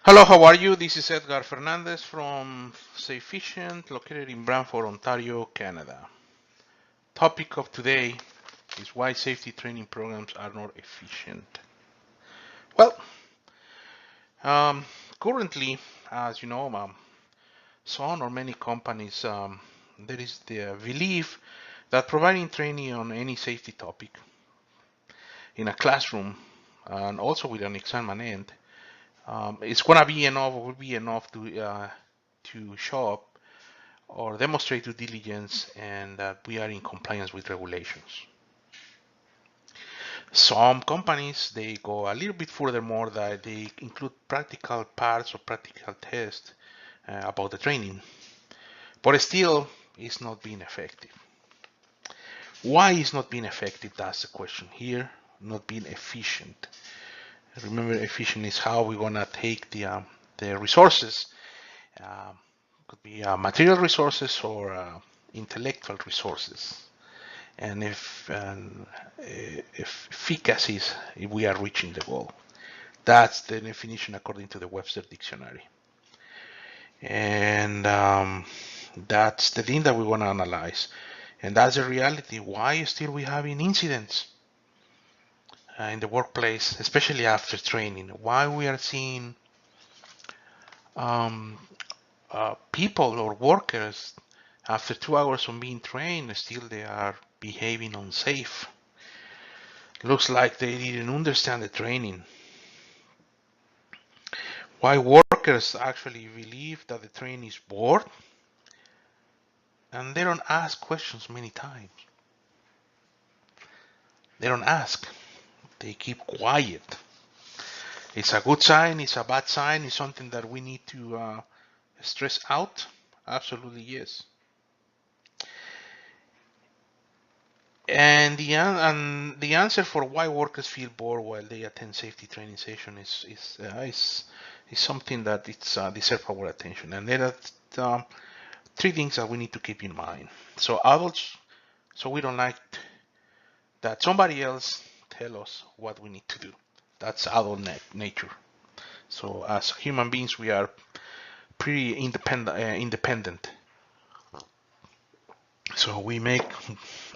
Hello, how are you? This is Edgar Fernandez from Safficient, located in Brantford, Ontario, Canada. Topic of today is why safety training programs are not efficient. Well, um, currently, as you know, some or many companies, there is the belief that providing training on any safety topic in a classroom and also with an exam at end, it's gonna be enough, or will be enough to show up or demonstrate due diligence and that we are in compliance with regulations. Some companies, they go a little bit further more, that they include practical parts or practical tests about the training, but still it's not being effective. Why is not being effective? That's the question here. Not being efficient. Remember, efficient is how we're gonna take the resources. Could be material resources or intellectual resources, and if efficacy is if we are reaching the goal. That's the definition according to the Webster Dictionary, and that's the thing that we want to analyze, and that's the reality. Why still we having incidents in the workplace, especially after training? Why we are seeing um, people or workers after 2 hours of being trained, still they are behaving unsafe. Looks like they didn't understand the training. Why workers actually believe that the training is bored and they don't ask questions many times. They don't ask. They keep quiet. It's a good sign, it's a bad sign, it's something that we need to stress out? Absolutely yes. And the answer for why workers feel bored while they attend safety training session is something that it's deserves our attention. And there are three things that we need to keep in mind. So adults, so we don't like that somebody else tell us what we need to do. That's adult nature. So as human beings, we are pretty independent. So we make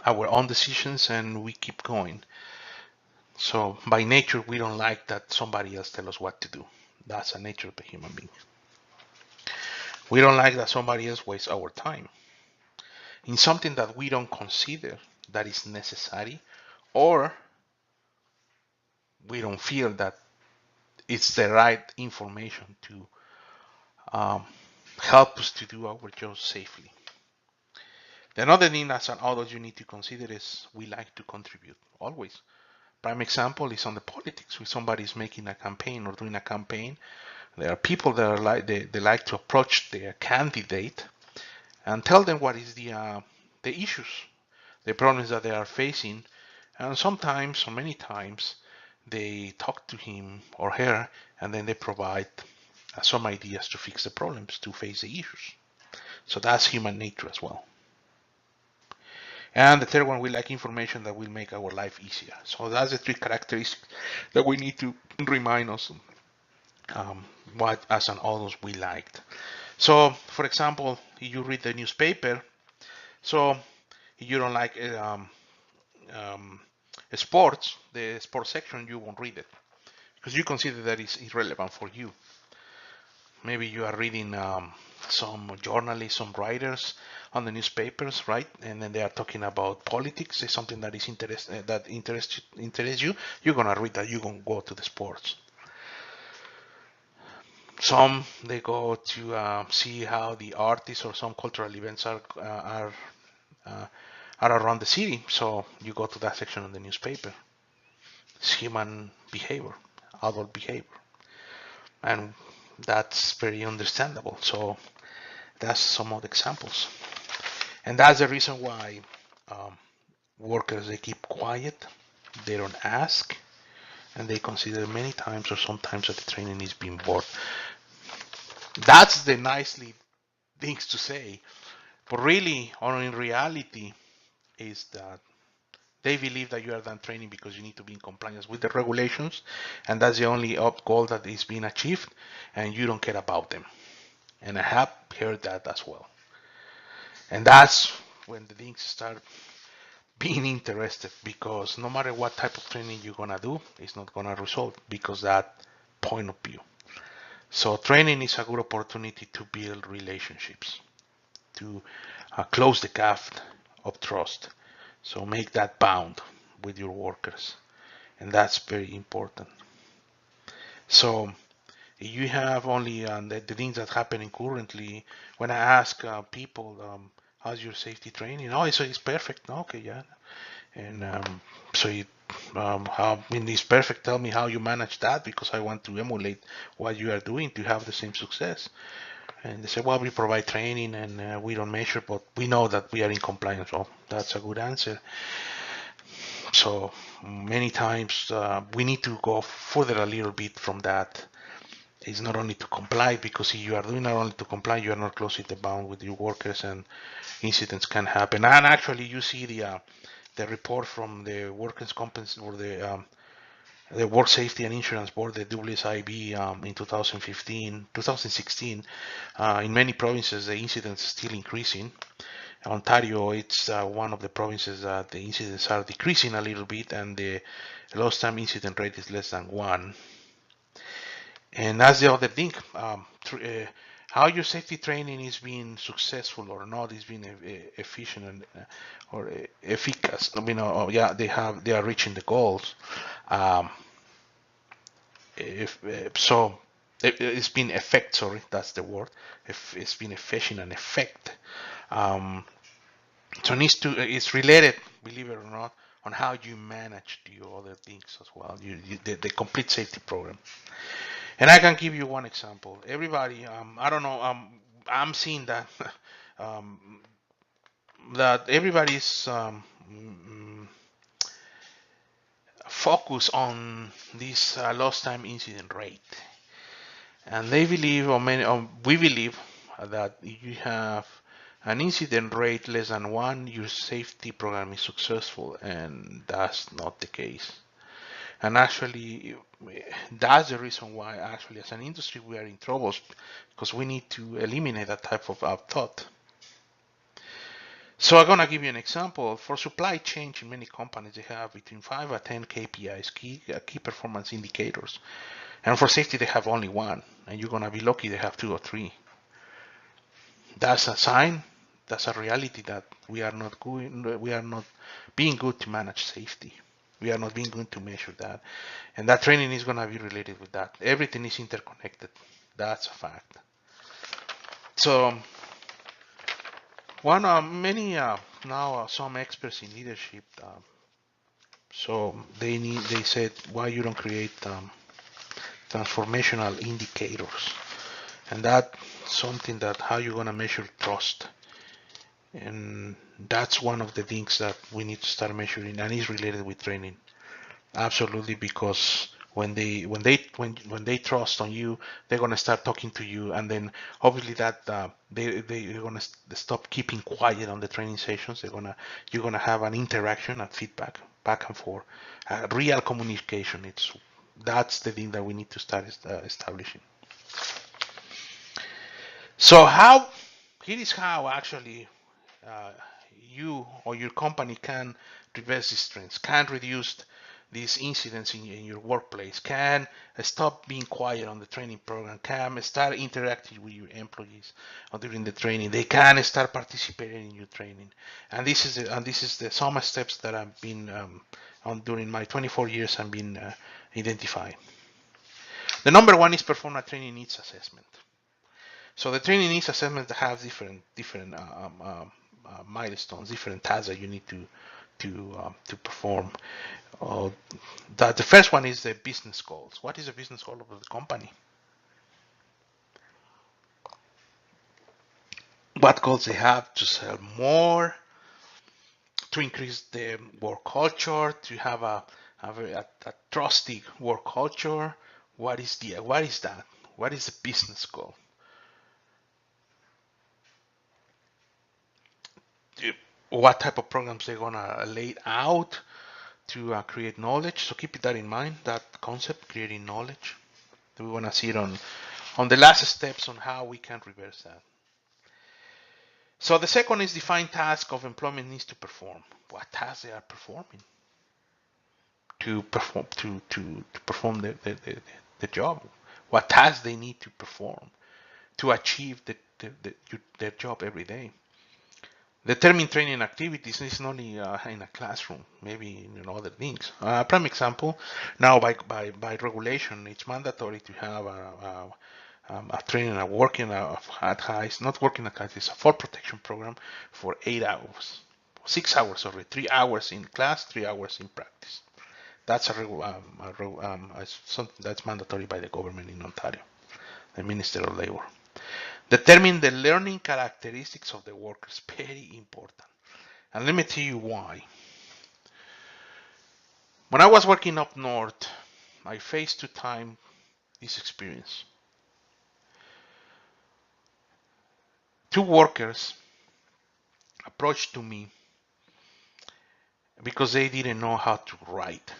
our own decisions and we keep going. So by nature, we don't like that somebody else tell us what to do. That's the nature of the human being. We don't like that somebody else wastes our time in something that we don't consider that is necessary, or we don't feel that it's the right information to um, help us to do our job safely. The another thing as an adult you need to consider is we like to contribute always. Prime example is on the politics. When somebody is making a campaign or doing a campaign, there are people that are like they like to approach their candidate and tell them what is the issues, the problems that they are facing, and sometimes or many times they talk to him or her and then they provide some ideas to fix the problems, to face the issues. So that's human nature as well. And the third one, we like information that will make our life easier. So that's the three characteristics that we need to remind us what as an adults we liked. So for example, if you read the newspaper, so if you don't like sports, the sports section, you won't read it because you consider that it's irrelevant for you. Maybe you are reading some journalists, some writers on the newspapers, right? And then they are talking about politics. It's something that is interests you. You're gonna read that. You're gonna go to the sports. Some they go to see how the artists or some cultural events uh, are around the city. So you go to that section of the newspaper. It's human behavior, adult behavior, and that's very understandable. So that's some of the examples, and that's the reason why um, workers they keep quiet, they don't ask, and they consider many times or sometimes that the training is being bored. That's the nicely things to say, but really, or in reality, is that They believe that you are done training because you need to be in compliance with the regulations, and that's the only goal that is being achieved, and you don't care about them. And I have heard that as well. And that's when the things start being interested, because no matter what type of training you're gonna do, it's not gonna result because that point of view. So training is a good opportunity to build relationships, to close the gap of trust. So make that bound with your workers, and that's very important. So you have only the things that happening currently. When I ask people, how's your safety training? Oh, it's perfect. Okay, yeah. And so you, how, I mean, it's perfect. Tell me how you manage that, because I want to emulate what you are doing to have the same success. And they say, well, we provide training and we don't measure, but we know that we are in compliance. Well, that's a good answer. So many times we need to go further a little bit from that. It's not only to comply, because if you are doing not only to comply, you are not closing the bound with your workers, and incidents can happen. And actually, you see the report from the workers' compensation, or the Work Safety and Insurance Board, the WSIB, in 2015, 2016. In many provinces, the incidents are still increasing. Ontario, it's one of the provinces that the incidents are decreasing a little bit, and the lost time incident rate is less than 1. And that's the other thing. How your safety training is being successful or not, is being efficient and, or efficacious. I mean, yeah, they are reaching the goals. Um, if so, it's been effect. Sorry, that's the word. If it's been efficient and effect. So it's related, believe it or not, on how you manage your other things as well. The complete safety program. And I can give you one example. Everybody, I don't know, I'm seeing that um, that everybody's focused on this lost time incident rate, and they believe, or many, or we believe, that if you have an incident rate less than 1, your safety program is successful, and that's not the case. And actually, that's the reason why, actually, as an industry, we are in troubles, because we need to eliminate that type of thought. So I'm gonna give you an example. For supply chain, in many companies, they have between 5 or 10 KPIs, key performance indicators, and for safety, they have only 1, and you're gonna be lucky they have 2 or 3. That's a sign. That's a reality that we are not good. We are not being good to manage safety. We are not being good to measure that. And that training is going to be related with that. Everything is interconnected. That's a fact. So, many now some experts in leadership. So they said, why you don't create transformational indicators, and that something that how you're gonna measure trust. And that's one of the things that we need to start measuring, and is related with training. Absolutely, because when they trust on you, they're gonna start talking to you, and then obviously that they're gonna stop keeping quiet on the training sessions. You're gonna have an interaction, a feedback, back and forth, real communication. That's the thing that we need to start establishing. So here is how actually uh, you or your company can reverse these trends, can reduce these incidents in your workplace, can stop being quiet on the training program, can start interacting with your employees during the training. They can start participating in your training. And this is the some steps that I've been on during my 24 years I've been identifying. The number one is perform a training needs assessment. So the training needs assessment has different milestones, different tasks that you need to perform. The first one is the business goals. What is the business goal of the company? What goals they have to sell more, to increase the work culture, to have a trusty work culture. What is that? What is the business goal? What type of programs they're gonna lay out? to create knowledge. So keep that in mind, that concept, creating knowledge. We want to see it on the last steps on how we can reverse that. So the second is define task of employment needs to perform. What tasks they are performing to perform the job. What tasks they need to perform to achieve their job every day. Determine training activities is not only in a classroom, maybe in other things. Prime example, now by regulation, it's mandatory to have a training, a working at heights, not working at heights, it's a fall protection program for 8 hours, 6 hours, sorry, 3 hours in class, 3 hours in practice. That's something that's mandatory by the government in Ontario, the Minister of Labour. Determine the learning characteristics of the workers, very important. And let me tell you why. When I was working up north, I faced 2 times this experience. 2 workers approached to me because they didn't know how to write.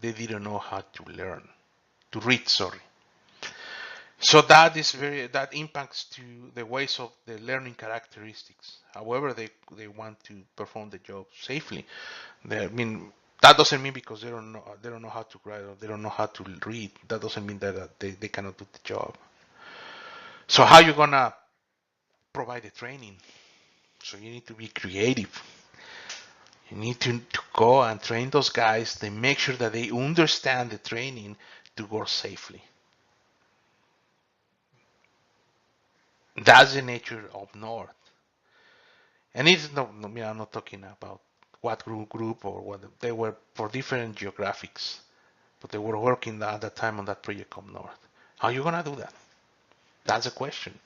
They didn't know how to read, sorry. So that impacts to the ways of the learning characteristics. However, they want to perform the job safely. That doesn't mean because they don't know how to write or they don't know how to read. That doesn't mean that they cannot do the job. So how you gonna provide the training? So you need to be creative. You need to go and train those guys. They make sure that they understand the training to work safely. That's the nature of North. And it's no, I'm not talking about what group or what they were for different geographics, but they were working at that time on that project up north. How are you gonna do that? That's the question.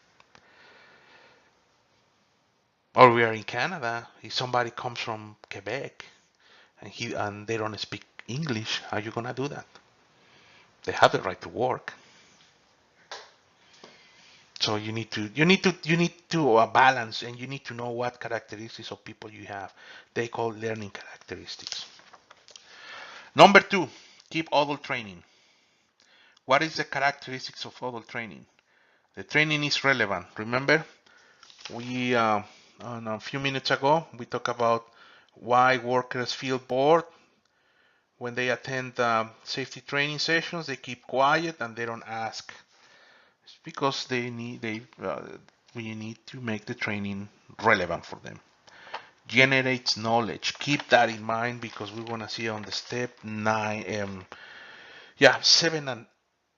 Or we are in Canada. If somebody comes from Quebec and they don't speak English, how are you gonna do that? They have the right to work. So you need to balance, and you need to know what characteristics of people you have. They call learning characteristics. Number 2, keep adult training. What is the characteristics of adult training? The training is relevant. Remember, we on a few minutes ago we talked about why workers feel bored when they attend safety training sessions. They keep quiet and they don't ask. It's because we need to make the training relevant for them. Generates knowledge. Keep that in mind because we want to see on the step 7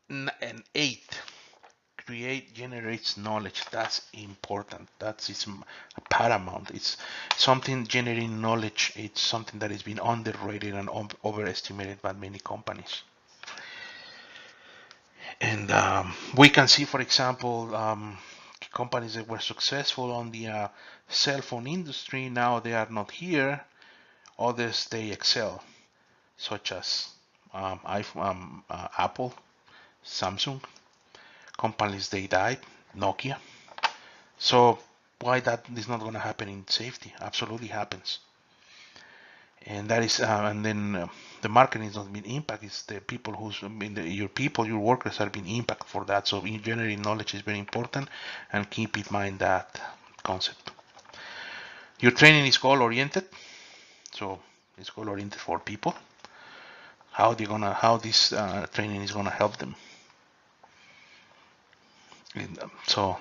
and 8. Generates knowledge. That's important. It's paramount. It's something generating knowledge. It's something that is being underrated and overestimated by many companies. And we can see, for example, companies that were successful on the cell phone industry, now they are not here. Others, they excel, such as Apple, Samsung. Companies, they died, Nokia. So why that is not going to happen in safety? Absolutely happens. And that is, and then the market is not being impacted. It's the people your workers are being impacted for that. So generating knowledge is very important, and keep in mind that concept. Your training is goal oriented, so it's goal oriented for people. How this training is gonna help them. So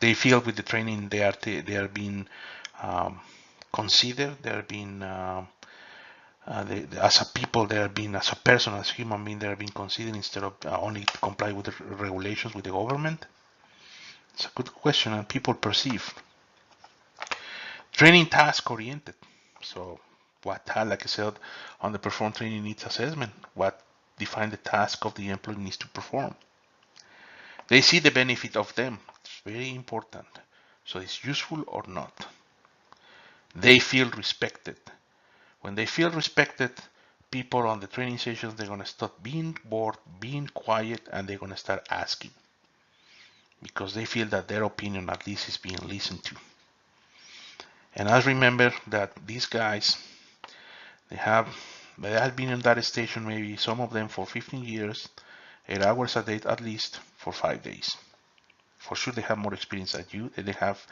they feel with the training they are being considered. They are being as a people, they are being, as a person, as a human being, they are being considered instead of only to comply with the regulations with the government. It's a good question, and people perceive. Training task oriented. So like I said, on the perform training needs assessment, what define the task of the employee needs to perform. They see the benefit of them. It's very important. So it's useful or not. They feel respected. When they feel respected, people on the training sessions, they're going to stop being bored, being quiet, and they're going to start asking. Because they feel that their opinion at least is being listened to. And I remember that these guys, they have They have been in that station, maybe some of them for 15 years, 8 hours a day at least, for 5 days. For sure they have more experience than you, and they have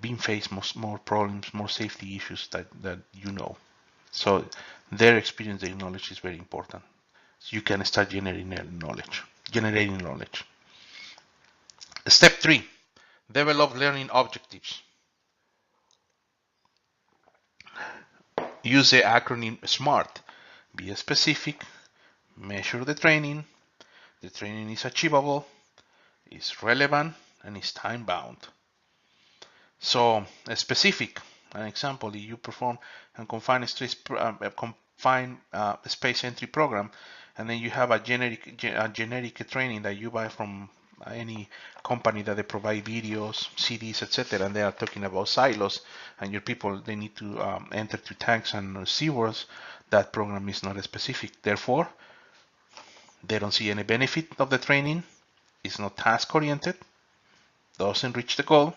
been faced more problems, more safety issues that you know. So their experience, their knowledge is very important. So you can start generating knowledge. Step 3, develop learning objectives. Use the acronym SMART. Be specific, measure the training is achievable, is relevant, and is time bound. So specific, an example, if you perform a confined space entry program, and then you have a generic training that you buy from any company that they provide videos, CDs, etc., and they are talking about silos, and your people, they need to enter to tanks and sewers, that program is not specific. Therefore, they don't see any benefit of the training, it's not task oriented, doesn't reach the goal,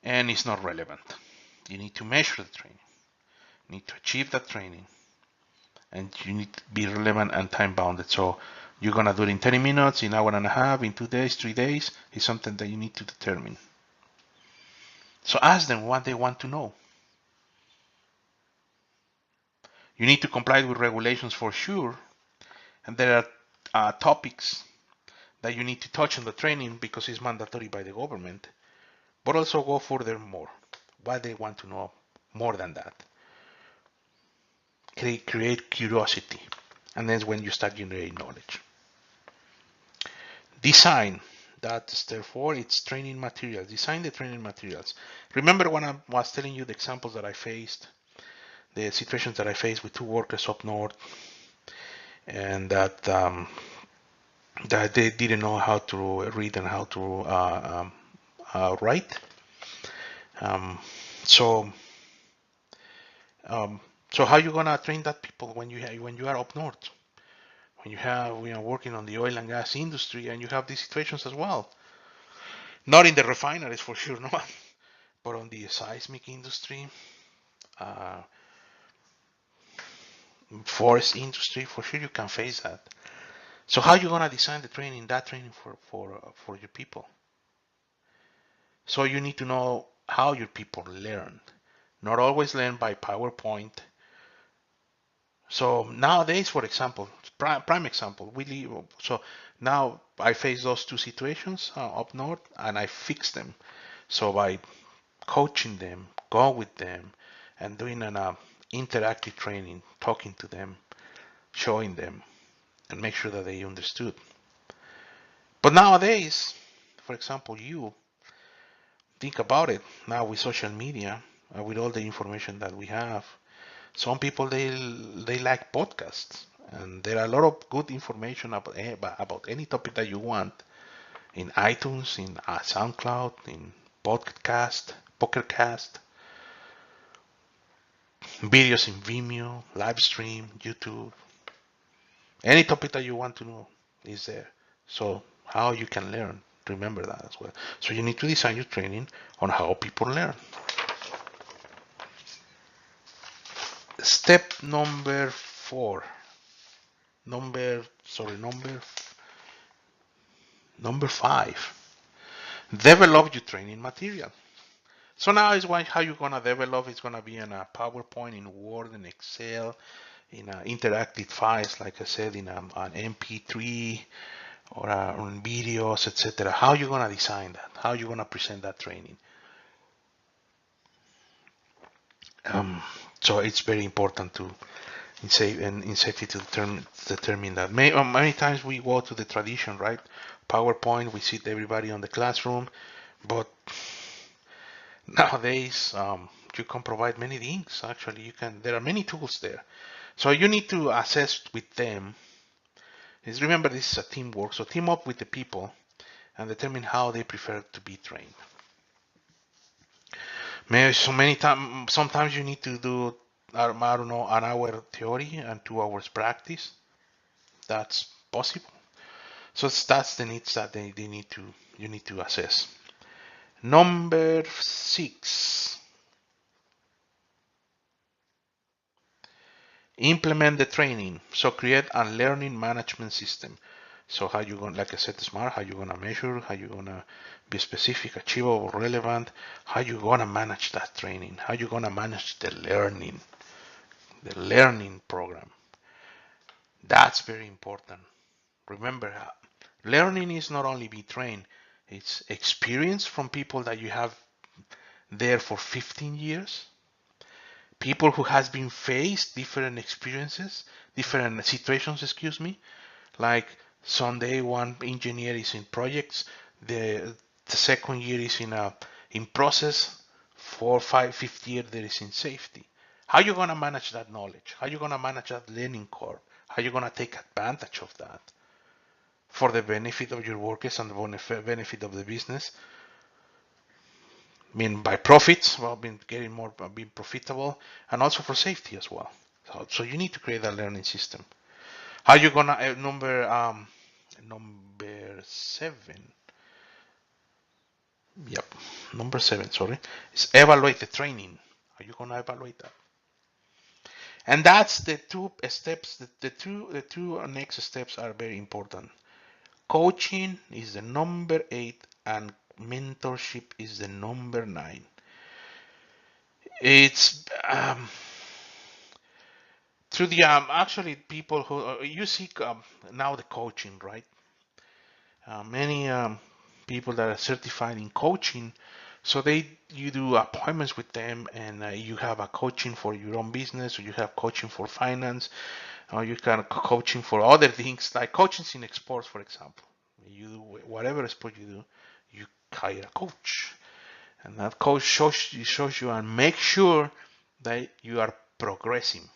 and it's not relevant. You need to measure the training, you need to achieve that training, and you need to be relevant and time bounded. So you're gonna do it in 30 minutes, in an hour and a half, in 2 days, 3 days, is something that you need to determine. So ask them what they want to know. You need to comply with regulations for sure, and there are topics that you need to touch in the training because it's mandatory by the government, but also go furthermore, what they want to know more than that. Create curiosity, and that's when you start generating knowledge. Design, that's step 4, it's training materials. Design the training materials. Remember when I was telling you the examples that I faced, the situations that I faced with 2 workers up north, and that they didn't know how to read and how to write. So how you gonna train that people when you are up north? When you are working on the oil and gas industry, and you have these situations as well. Not in the refineries for sure, no, but on the seismic industry, forest industry, for sure you can face that. So how you gonna design that training for your people? So you need to know how your people learn. Not always learn by PowerPoint. So nowadays, for example, prime example, so now I face those 2 situations up north, and I fix them. So by coaching them, go with them, and doing an interactive training, talking to them, showing them, and make sure that they understood. But nowadays, for example, you think about it now with social media, with all the information that we have. Some people they like podcasts, and there are a lot of good information about any topic that you want in iTunes, in SoundCloud, in Podcast, Pocketcast, videos in Vimeo, live stream, YouTube. Any topic that you want to know is there. So how you can learn, remember that as well. So you need to design your training on how people learn. Step number 4. Number 5. Develop your training material. So now is how you're gonna develop. It's gonna be in a PowerPoint, in Word, in Excel, in interactive files, like I said, in an MP3 or on videos, etc. How you gonna design that? How you gonna present that training? So it's very important to in safety to determine that. Many times we go to the tradition, right? PowerPoint, we sit everybody on the classroom, but nowadays you can provide many things. Actually, there are many tools there. So you need to assess with them. Remember, this is a teamwork, so team up with the people and determine how they prefer to be trained. Sometimes you need to do, I don't know, an hour theory and 2 hours practice. That's possible. So that's the needs that you need to assess. Number 6. Implement the training. So create a learning management system. So how you going, like I said, smart, how you gonna measure, how you gonna be specific, achievable, relevant, how you gonna manage that training, how you gonna manage the learning program. That's very important. Remember, learning is not only be trained, it's experience from people that you have there for 15 years, people who has been faced different experiences, different situations, excuse me, like someday one engineer is in projects, the second year is in process, 4, 5, 5th year there is in safety. How you gonna manage that knowledge? How you gonna manage that learning curve? How you gonna take advantage of that for the benefit of your workers and the benefit of the business? I mean, by profits, well, being getting more, being profitable, and also for safety as well. So you need to create a learning system. How you gonna number 7? Yep, number 7. Sorry, is evaluate the training. How you gonna evaluate that? And that's the two steps. The two next steps are very important. Coaching is the number 8, and mentorship is the number 9. It's through the actually people who you see now the coaching, right? Many people that are certified in coaching, so you do appointments with them, and you have a coaching for your own business, or you have coaching for finance, or you can coaching for other things like coaching in sports, for example. You do whatever sport you do, you hire a coach, and that coach shows you and make sure that you are progressing.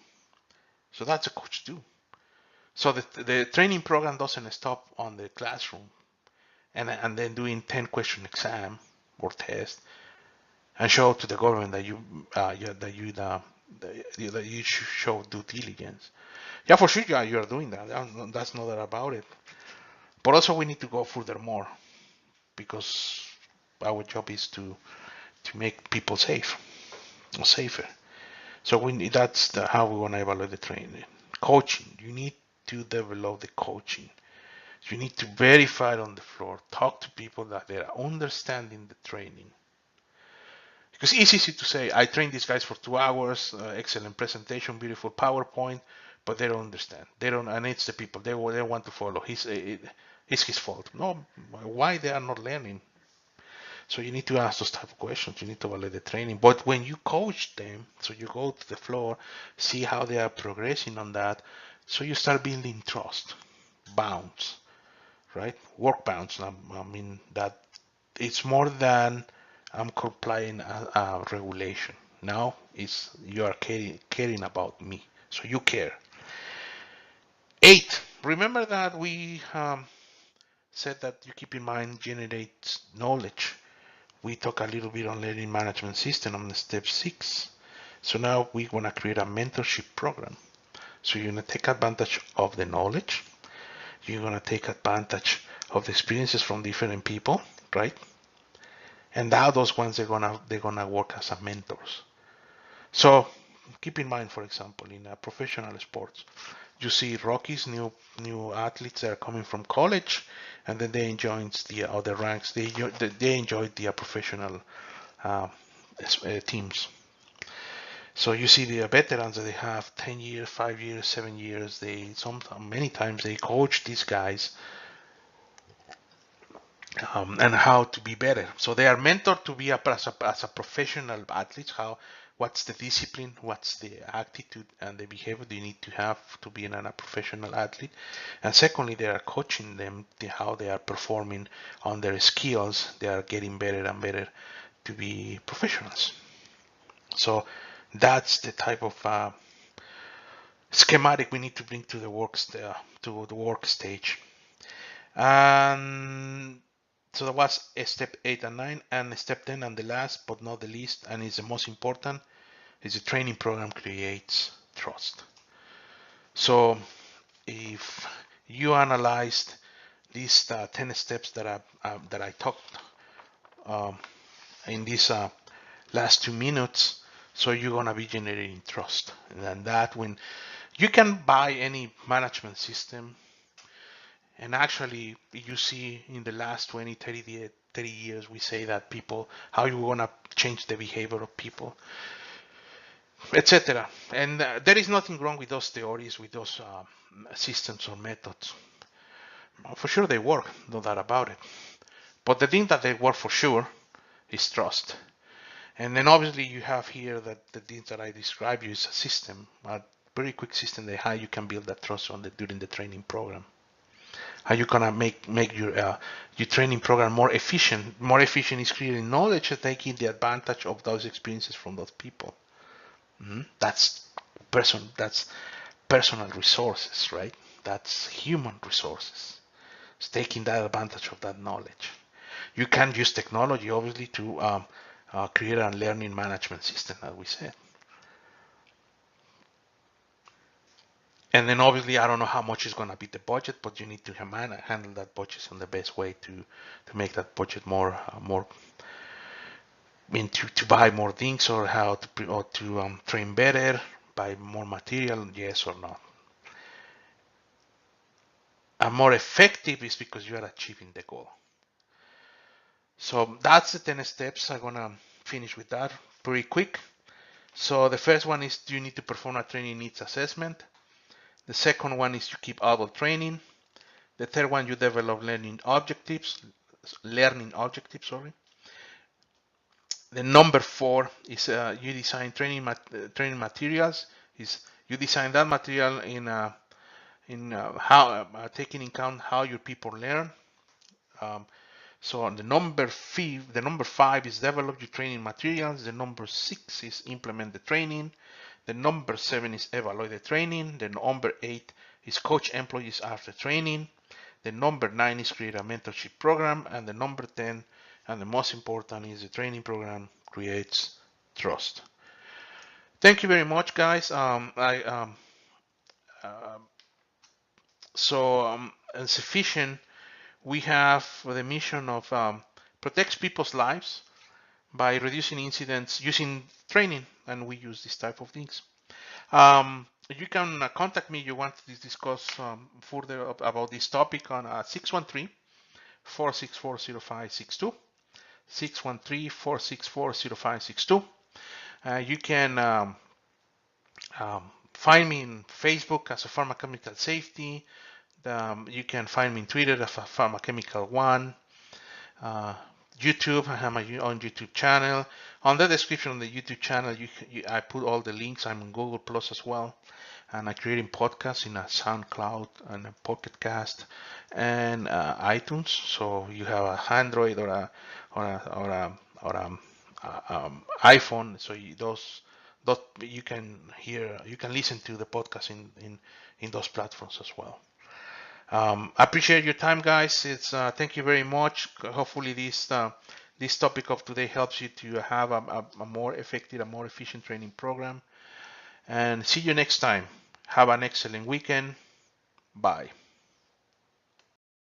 So that's a coach too. So the training program doesn't stop on the classroom and then doing 10 question exam or test and show to the government that you show due diligence. Yeah, for sure, yeah, you're doing that. That's not that about it. But also we need to go furthermore because our job is to make people safe or safer. So how we want to evaluate the training. Coaching. You need to develop the coaching. You need to verify it on the floor. Talk to people that they are understanding the training. Because it's easy to say, I trained these guys for 2 hours, excellent presentation, beautiful PowerPoint, but they don't understand. They don't, and it's the people they want to follow. It's his fault. No, why they are not learning? So you need to ask those type of questions. You need to evaluate the training. But when you coach them, so you go to the floor, see how they are progressing on that, so you start building trust, bounds, right? Work bounds. I mean that it's more than I'm complying a regulation. Now it's you are caring about me, so you care. 8. Remember that we said that you keep in mind generates knowledge. We talk a little bit on learning management system on the step 6. So now we want to create a mentorship program. So you're going to take advantage of the knowledge. You're going to take advantage of the experiences from different people, right? And now those ones they're gonna work as a mentors. So keep in mind, for example, in professional sports, you see rookies, new athletes that are coming from college, and then they enjoy the other ranks. They enjoy the professional uh, teams. So you see the veterans that they have 10 years, 5 years, 7 years. Many times they coach these guys and how to be better. So they are mentored to be as a professional athlete. What's the discipline? What's the attitude and the behavior you need to have to be a professional athlete? And secondly, they are coaching them how they are performing on their skills. They are getting better and better to be professionals. So that's the type of schematic we need to bring to the work stage. And so that was step 8 and 9, and step 10 and the last but not the least, and is the most important, is the training program creates trust. So if you analyzed these 10 steps that I talked in these last 2 minutes, so you're gonna be generating trust, and that when You can buy any management system, and actually you see in the last 20, 30 years, we say that people, how you want to change the behavior of people, etc. And there is nothing wrong with those theories, with those systems or methods. For sure they work, no doubt about it. But the thing that they work for sure is trust. And then obviously you have here that the things that I describe you is a system, a very quick system that how you can build that trust on during the training program. How you gonna make your training program more efficient. More efficient is creating knowledge and taking the advantage of those experiences from those people. That's personal resources, right? That's human resources. It's taking that advantage of that knowledge. You can use technology, obviously, to create a learning management system, as we said. And then obviously, I don't know how much is going to be the budget, but you need to handle that budget in the best way to make that budget more to buy more things, or how to train better, buy more material, yes or no. And more effective is because you are achieving the goal. So that's the 10 steps. I'm going to finish with that pretty quick. So the first one is you need to perform a training needs assessment. The second one is you keep adult training. The third one, you develop learning objectives. Sorry. The number 4 is you design training materials. Is you design that material in how taking into account how your people learn. So the number 5 is develop your training materials. The number 6 is implement the training. The number 7 is evaluate the training. The number 8 is coach employees after training. The number 9 is create a mentorship program. And the number 10, and the most important, is the training program creates trust. Thank you very much, guys. In Sufficient, we have the mission of protect people's lives by reducing incidents using training, and we use this type of things. You can contact me if you want to discuss further about this topic on 613-464-0562. 613-464-0562. You can find me in Facebook as a Pharma-Chemical Safety. You can find me in Twitter as a Pharma-Chemical1. YouTube, I have my own YouTube channel. On the description of the YouTube channel, I put all the links. I'm on Google Plus as well, and I'm creating podcasts in a SoundCloud and a Pocket Cast and iTunes. So you have a Android or a iPhone. So you can listen to the podcast in those platforms as well. I appreciate your time, guys. Thank you very much. Hopefully this topic of today helps you to have a more effective, a more efficient training program. And see you next time. Have an excellent weekend. Bye.